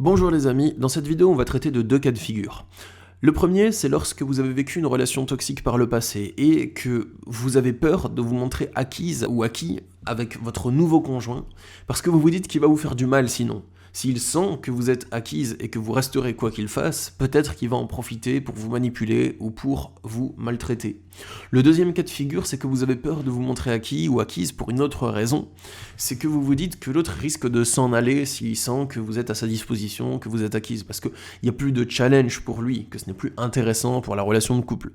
Bonjour les amis, dans cette vidéo on va traiter de deux cas de figure. Le premier, c'est lorsque vous avez vécu une relation toxique par le passé et que vous avez peur de vous montrer acquise ou acquis avec votre nouveau conjoint parce que vous vous dites qu'il va vous faire du mal sinon. S'il sent que vous êtes acquise et que vous resterez quoi qu'il fasse, peut-être qu'il va en profiter pour vous manipuler ou pour vous maltraiter. Le deuxième cas de figure, c'est que vous avez peur de vous montrer acquis ou acquise pour une autre raison. C'est que vous vous dites que l'autre risque de s'en aller s'il sent que vous êtes à sa disposition, que vous êtes acquise, parce qu'il n'y a plus de challenge pour lui, que ce n'est plus intéressant pour la relation de couple.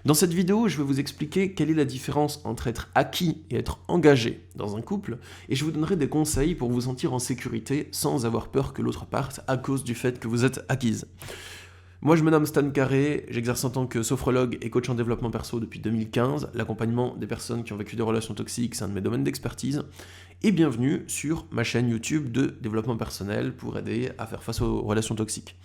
Dans cette vidéo, je vais vous expliquer quelle est la différence entre être acquis et être engagé dans un couple, et je vous donnerai des conseils pour vous sentir en sécurité sans avoir peur que l'autre parte à cause du fait que vous êtes acquise. Moi je me nomme Stan Carré, j'exerce en tant que sophrologue et coach en développement perso depuis 2015. L'accompagnement des personnes qui ont vécu des relations toxiques, c'est un de mes domaines d'expertise. Et bienvenue sur ma chaîne YouTube de développement personnel pour aider à faire face aux relations toxiques.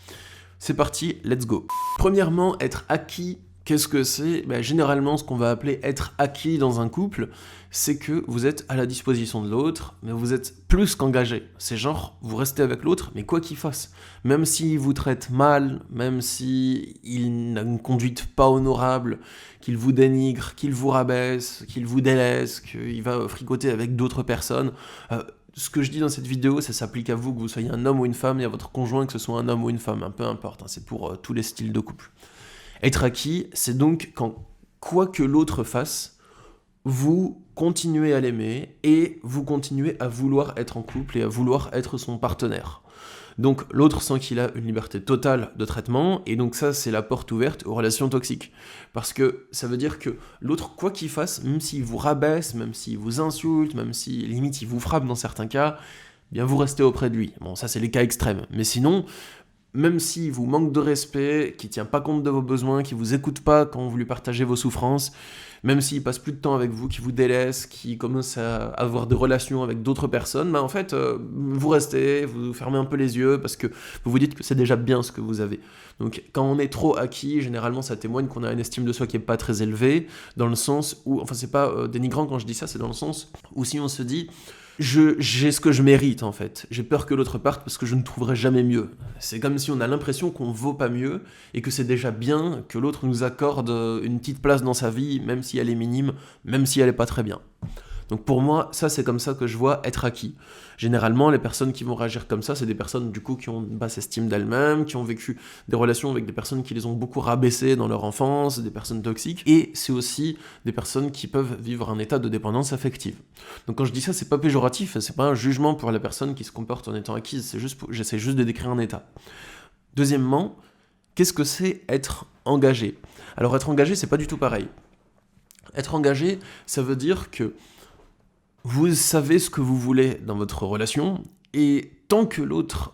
C'est parti, let's go. Premièrement, être acquis, qu'est-ce que c'est ? Généralement, ce qu'on va appeler être acquis dans un couple, c'est que vous êtes à la disposition de l'autre, mais vous êtes plus qu'engagé. C'est genre, vous restez avec l'autre, mais quoi qu'il fasse. Même s'il vous traite mal, même s'il n'a une conduite pas honorable, qu'il vous dénigre, qu'il vous rabaisse, qu'il vous délaisse, qu'il va fricoter avec d'autres personnes, ce que je dis dans cette vidéo, ça s'applique à vous, que vous soyez un homme ou une femme, et à votre conjoint, que ce soit un homme ou une femme, peu importe, c'est pour tous les styles de couple. Être acquis, c'est donc quand, quoi que l'autre fasse, vous continuez à l'aimer et vous continuez à vouloir être en couple et à vouloir être son partenaire. Donc l'autre sent qu'il a une liberté totale de traitement et donc ça c'est la porte ouverte aux relations toxiques. Parce que ça veut dire que l'autre, quoi qu'il fasse, même s'il vous rabaisse, même s'il vous insulte, même si limite il vous frappe dans certains cas, bien vous restez auprès de lui. Bon, ça c'est les cas extrêmes. Mais sinon, même s'il vous manque de respect, qu'il ne tient pas compte de vos besoins, qu'il ne vous écoute pas quand vous lui partagez vos souffrances, même s'il passe plus de temps avec vous, qu'il vous délaisse, qu'il commence à avoir des relations avec d'autres personnes, en fait, vous restez, vous fermez un peu les yeux parce que vous vous dites que c'est déjà bien ce que vous avez. Donc quand on est trop acquis, généralement ça témoigne qu'on a une estime de soi qui n'est pas très élevée, dans le sens où, enfin c'est pas dénigrant quand je dis ça, c'est dans le sens où si on se dit j'ai ce que je mérite en fait. J'ai peur que l'autre parte parce que je ne trouverai jamais mieux. C'est comme si on a l'impression qu'on vaut pas mieux et que c'est déjà bien que l'autre nous accorde une petite place dans sa vie, même si elle est minime, même si elle est pas très bien. Donc pour moi, ça c'est comme ça que je vois être acquis. Généralement, les personnes qui vont réagir comme ça, c'est des personnes du coup qui ont une basse estime d'elles-mêmes, qui ont vécu des relations avec des personnes qui les ont beaucoup rabaissées dans leur enfance, des personnes toxiques, et c'est aussi des personnes qui peuvent vivre un état de dépendance affective. Donc quand je dis ça, c'est pas péjoratif, c'est pas un jugement pour la personne qui se comporte en étant acquise, j'essaie juste de décrire un état. Deuxièmement, qu'est-ce que c'est être engagé ? Alors être engagé, c'est pas du tout pareil. Être engagé, ça veut dire que vous savez ce que vous voulez dans votre relation, et tant que l'autre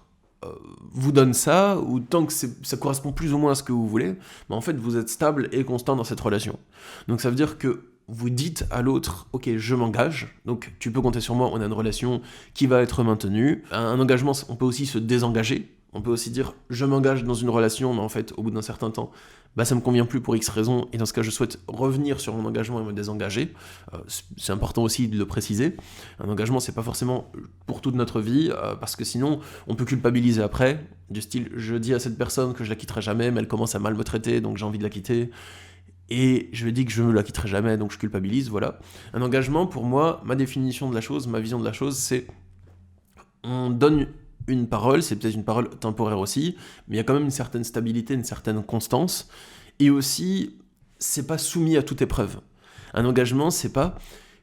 vous donne ça, ou tant que ça correspond plus ou moins à ce que vous voulez, en fait vous êtes stable et constant dans cette relation. Donc ça veut dire que vous dites à l'autre, ok, je m'engage, donc tu peux compter sur moi, on a une relation qui va être maintenue. Un engagement, on peut aussi se désengager. On peut aussi dire, je m'engage dans une relation, mais en fait, au bout d'un certain temps, ça me convient plus pour X raisons, et dans ce cas, je souhaite revenir sur mon engagement et me désengager. C'est important aussi de le préciser. Un engagement, c'est pas forcément pour toute notre vie, parce que sinon, on peut culpabiliser après, du style, je dis à cette personne que je la quitterai jamais, mais elle commence à mal me traiter, donc j'ai envie de la quitter. Et je lui dis que je ne la quitterai jamais, donc je culpabilise, voilà. Un engagement, pour moi, ma définition de la chose, ma vision de la chose, c'est on donne une parole, c'est peut-être une parole temporaire aussi, mais il y a quand même une certaine stabilité, une certaine constance, et aussi, c'est pas soumis à toute épreuve. Un engagement, c'est pas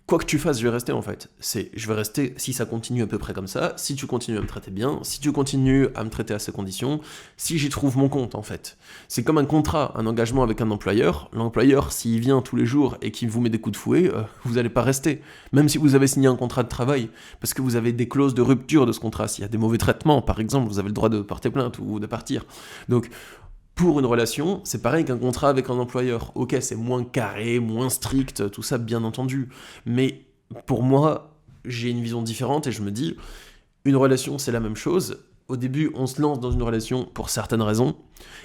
quoi que tu fasses, je vais rester en fait. C'est je vais rester si ça continue à peu près comme ça, si tu continues à me traiter bien, si tu continues à me traiter à ces conditions, si j'y trouve mon compte en fait. C'est comme un contrat, un engagement avec un employeur. L'employeur, s'il vient tous les jours et qu'il vous met des coups de fouet, vous n'allez pas rester. Même si vous avez signé un contrat de travail, parce que vous avez des clauses de rupture de ce contrat. S'il y a des mauvais traitements, par exemple, vous avez le droit de porter plainte ou de partir. Donc, pour une relation, c'est pareil qu'un contrat avec un employeur. Ok, c'est moins carré, moins strict, tout ça bien entendu. Mais pour moi, j'ai une vision différente et je me dis, une relation c'est la même chose. Au début, on se lance dans une relation pour certaines raisons.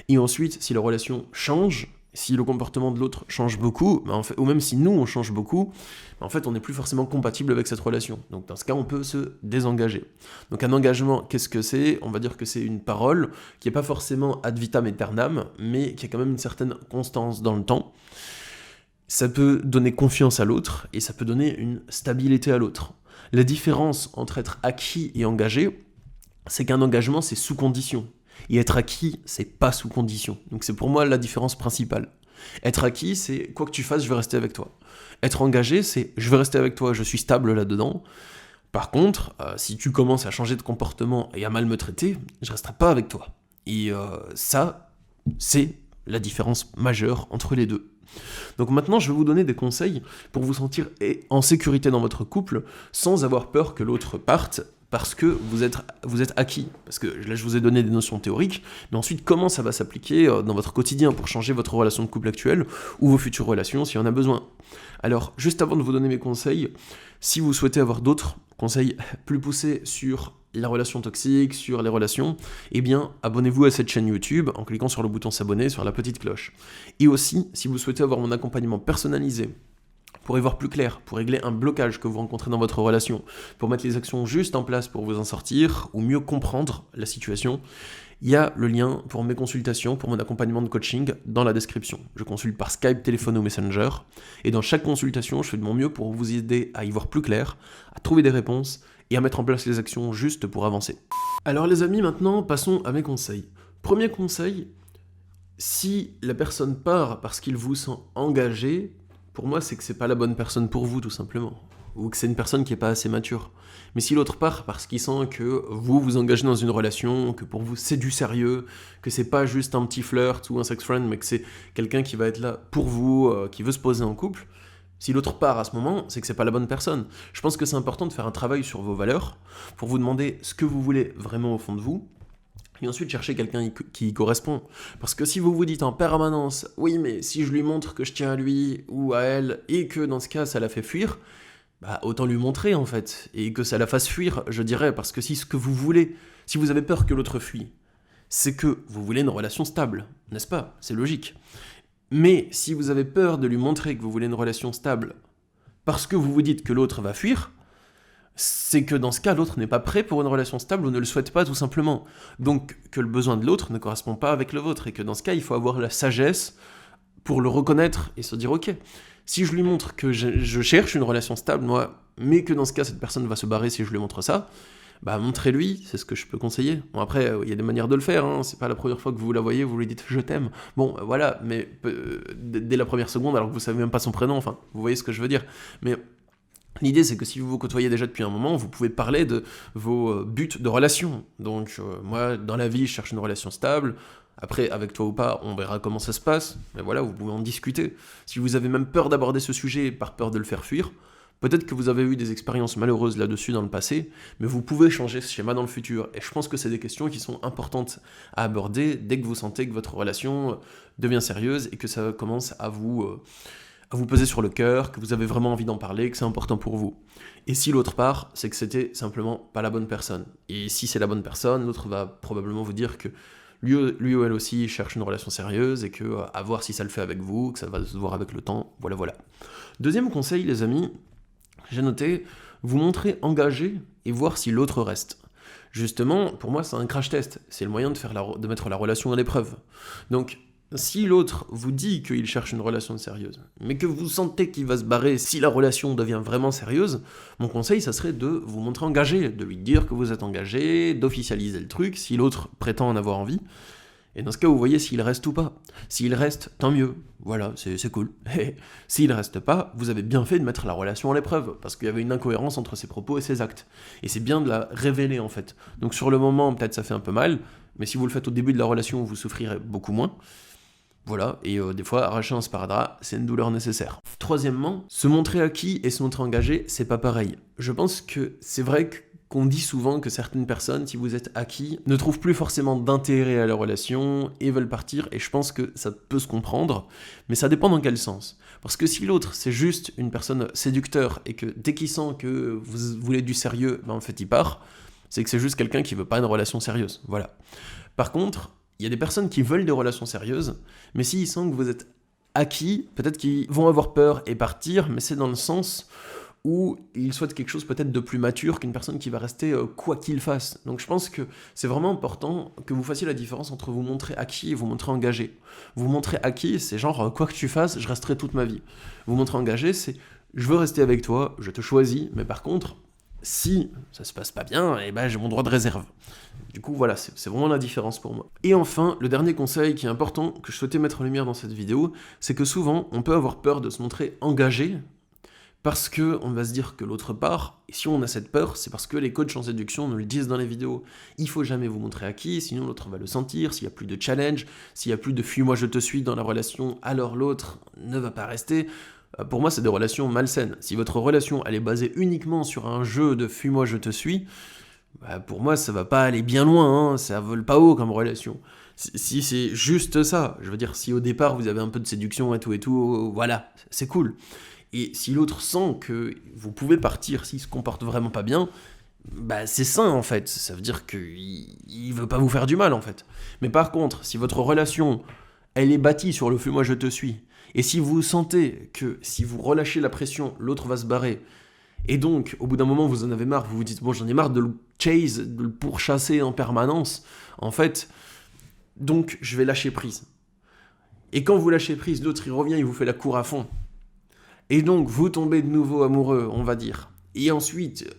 Et ensuite, si la relation change, Si le comportement de l'autre change beaucoup, en fait, ou même si nous on change beaucoup, en fait on n'est plus forcément compatible avec cette relation. Donc dans ce cas on peut se désengager. Donc un engagement, qu'est-ce que c'est ? On va dire que c'est une parole qui n'est pas forcément ad vitam aeternam, mais qui a quand même une certaine constance dans le temps. Ça peut donner confiance à l'autre et ça peut donner une stabilité à l'autre. La différence entre être acquis et engagé, c'est qu'un engagement c'est sous condition. Et être acquis, c'est pas sous condition. Donc c'est pour moi la différence principale. Être acquis, c'est quoi que tu fasses, je vais rester avec toi. Être engagé, c'est je vais rester avec toi, je suis stable là-dedans. Par contre, si tu commences à changer de comportement et à mal me traiter, je resterai pas avec toi. Et ça, c'est la différence majeure entre les deux. Donc maintenant, je vais vous donner des conseils pour vous sentir en sécurité dans votre couple sans avoir peur que l'autre parte parce que vous êtes acquis. Parce que là, je vous ai donné des notions théoriques, mais ensuite, comment ça va s'appliquer dans votre quotidien pour changer votre relation de couple actuelle ou vos futures relations s'il y en a besoin. Alors, juste avant de vous donner mes conseils, si vous souhaitez avoir d'autres conseils plus poussés sur la relation toxique, sur les relations, eh bien, abonnez-vous à cette chaîne YouTube en cliquant sur le bouton s'abonner, sur la petite cloche. Et aussi, si vous souhaitez avoir mon accompagnement personnalisé, pour y voir plus clair, pour régler un blocage que vous rencontrez dans votre relation, pour mettre les actions juste en place pour vous en sortir, ou mieux comprendre la situation, il y a le lien pour mes consultations, pour mon accompagnement de coaching dans la description. Je consulte par Skype, téléphone ou Messenger, et dans chaque consultation, je fais de mon mieux pour vous aider à y voir plus clair, à trouver des réponses, et à mettre en place les actions justes pour avancer. Alors les amis, maintenant, passons à mes conseils. Premier conseil, si la personne part parce qu'il vous sent engagé, pour moi, c'est que c'est pas la bonne personne pour vous, tout simplement. Ou que c'est une personne qui est pas assez mature. Mais si l'autre part parce qu'il sent que vous vous engagez dans une relation, que pour vous c'est du sérieux, que c'est pas juste un petit flirt ou un sex friend, mais que c'est quelqu'un qui va être là pour vous, qui veut se poser en couple, si l'autre part à ce moment, c'est que c'est pas la bonne personne. Je pense que c'est important de faire un travail sur vos valeurs, pour vous demander ce que vous voulez vraiment au fond de vous, et ensuite chercher quelqu'un qui y correspond. Parce que si vous vous dites en permanence, oui mais si je lui montre que je tiens à lui ou à elle, et que dans ce cas ça la fait fuir, bah autant lui montrer en fait, et que ça la fasse fuir, je dirais, parce que si ce que vous voulez, si vous avez peur que l'autre fuit, c'est que vous voulez une relation stable, n'est-ce pas ? C'est logique. Mais si vous avez peur de lui montrer que vous voulez une relation stable, parce que vous vous dites que l'autre va fuir, c'est que dans ce cas, l'autre n'est pas prêt pour une relation stable ou ne le souhaite pas tout simplement. Donc que le besoin de l'autre ne correspond pas avec le vôtre, et que dans ce cas, il faut avoir la sagesse pour le reconnaître et se dire ok, si je lui montre que je cherche une relation stable, moi, mais que dans ce cas, cette personne va se barrer si je lui montre ça, bah montrez-lui, c'est ce que je peux conseiller. Bon après, il y a des manières de le faire, hein. C'est pas la première fois que vous la voyez, vous lui dites « je t'aime ». Bon, voilà, mais dès la première seconde, alors que vous savez même pas son prénom, enfin, vous voyez ce que je veux dire. Mais l'idée, c'est que si vous vous côtoyez déjà depuis un moment, vous pouvez parler de vos buts de relation. Donc, moi, dans la vie, je cherche une relation stable. Après, avec toi ou pas, on verra comment ça se passe. Mais voilà, vous pouvez en discuter. Si vous avez même peur d'aborder ce sujet par peur de le faire fuir, peut-être que vous avez eu des expériences malheureuses là-dessus dans le passé, mais vous pouvez changer ce schéma dans le futur. Et je pense que c'est des questions qui sont importantes à aborder dès que vous sentez que votre relation devient sérieuse et que ça commence à vous peser sur le cœur, que vous avez vraiment envie d'en parler, que c'est important pour vous. Et si l'autre part, c'est que c'était simplement pas la bonne personne. Et si c'est la bonne personne, l'autre va probablement vous dire que lui ou elle aussi cherche une relation sérieuse et que à voir si ça le fait avec vous, que ça va se voir avec le temps, voilà. Deuxième conseil, les amis, j'ai noté, vous montrer engagé et voir si l'autre reste. Justement, pour moi, c'est un crash test. C'est le moyen de mettre la relation à l'épreuve. Donc, si l'autre vous dit qu'il cherche une relation sérieuse, mais que vous sentez qu'il va se barrer si la relation devient vraiment sérieuse, mon conseil, ça serait de vous montrer engagé, de lui dire que vous êtes engagé, d'officialiser le truc, si l'autre prétend en avoir envie. Et dans ce cas, vous voyez s'il reste ou pas. S'il reste, tant mieux. Voilà, c'est cool. S'il reste pas, vous avez bien fait de mettre la relation à l'épreuve, parce qu'il y avait une incohérence entre ses propos et ses actes. Et c'est bien de la révéler, en fait. Donc sur le moment, peut-être ça fait un peu mal, mais si vous le faites au début de la relation, vous souffrirez beaucoup moins. Voilà, et des fois, arracher un sparadrap, c'est une douleur nécessaire. Troisièmement, se montrer acquis et se montrer engagé, c'est pas pareil. Je pense que c'est vrai qu'on dit souvent que certaines personnes, si vous êtes acquis, ne trouvent plus forcément d'intérêt à la relation et veulent partir, et je pense que ça peut se comprendre, mais ça dépend dans quel sens. Parce que si l'autre, c'est juste une personne séducteur, et que dès qu'il sent que vous voulez du sérieux, ben en fait il part, c'est que c'est juste quelqu'un qui veut pas une relation sérieuse, voilà. Par contre, il y a des personnes qui veulent des relations sérieuses, mais s'ils sentent que vous êtes acquis, peut-être qu'ils vont avoir peur et partir, mais c'est dans le sens où ils souhaitent quelque chose peut-être de plus mature qu'une personne qui va rester quoi qu'il fasse. Donc je pense que c'est vraiment important que vous fassiez la différence entre vous montrer acquis et vous montrer engagé. Vous montrer acquis, c'est genre quoi que tu fasses, je resterai toute ma vie. Vous montrer engagé, c'est je veux rester avec toi, je te choisis, mais par contre, si ça se passe pas bien, eh ben j'ai mon droit de réserve. Du coup, voilà, c'est vraiment la différence pour moi. Et enfin, le dernier conseil qui est important, que je souhaitais mettre en lumière dans cette vidéo, c'est que souvent, on peut avoir peur de se montrer engagé, parce que on va se dire que l'autre part, et si on a cette peur, c'est parce que les coachs en séduction nous le disent dans les vidéos. Il faut jamais vous montrer acquis, sinon l'autre va le sentir, s'il n'y a plus de challenge, s'il n'y a plus de fuis-moi je te suis dans la relation, alors l'autre ne va pas rester. Pour moi, c'est des relations malsaines. Si votre relation elle est basée uniquement sur un jeu de fuis-moi je te suis, bah pour moi ça va pas aller bien loin, hein, ça vole pas haut comme relation. Si c'est juste ça, je veux dire, si au départ vous avez un peu de séduction et tout, voilà, c'est cool. Et si l'autre sent que vous pouvez partir s'il se comporte vraiment pas bien, bah c'est sain en fait. Ça veut dire qu'il veut pas vous faire du mal en fait. Mais par contre, si votre relation, elle est bâtie sur le feu moi je te suis, et si vous sentez que si vous relâchez la pression, l'autre va se barrer, et donc au bout d'un moment vous en avez marre, vous vous dites bon j'en ai marre de le chase, de le pourchasser en permanence, en fait, donc je vais lâcher prise. Et quand vous lâchez prise, l'autre il revient, il vous fait la cour à fond. Et donc, vous tombez de nouveau amoureux, on va dire. Et ensuite,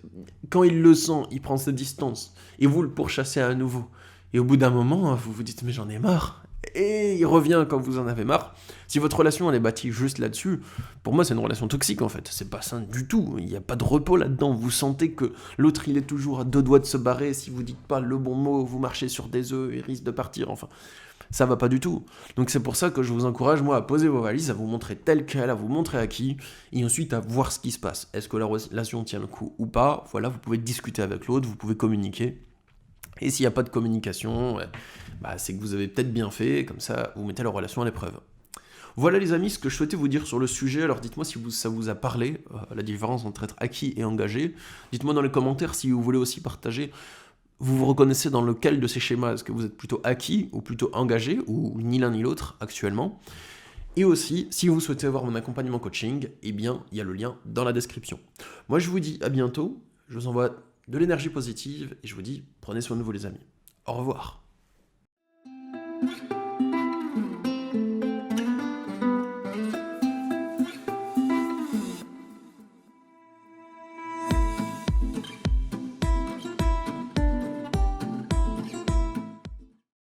quand il le sent, il prend ses distances. Et vous le pourchassez à nouveau. Et au bout d'un moment, vous vous dites, mais j'en ai marre. Et il revient quand vous en avez marre. Si votre relation elle est bâtie juste là-dessus, pour moi c'est une relation toxique en fait. C'est pas sain du tout. Il n'y a pas de repos là-dedans. Vous sentez que l'autre il est toujours à deux doigts de se barrer. Si vous dites pas le bon mot, vous marchez sur des œufs, il risque de partir. Enfin, ça va pas du tout. Donc c'est pour ça que je vous encourage, moi, à poser vos valises, à vous montrer tel quel, à vous montrer à qui, et ensuite à voir ce qui se passe. Est-ce que la relation tient le coup ou pas? Voilà, vous pouvez discuter avec l'autre, vous pouvez communiquer. Et s'il n'y a pas de communication, bah, c'est que vous avez peut-être bien fait, comme ça, vous mettez la relation à l'épreuve. Voilà les amis, ce que je souhaitais vous dire sur le sujet. Alors dites-moi si ça vous a parlé, la différence entre être acquis et engagé. Dites-moi dans les commentaires si vous voulez aussi partager. Vous vous reconnaissez dans lequel de ces schémas? Est-ce que vous êtes plutôt acquis ou plutôt engagé, ou ni l'un ni l'autre actuellement? Et aussi, si vous souhaitez avoir mon accompagnement coaching, eh bien, il y a le lien dans la description. Moi, je vous dis à bientôt, je vous envoie de l'énergie positive, et je vous dis, prenez soin de vous les amis. Au revoir.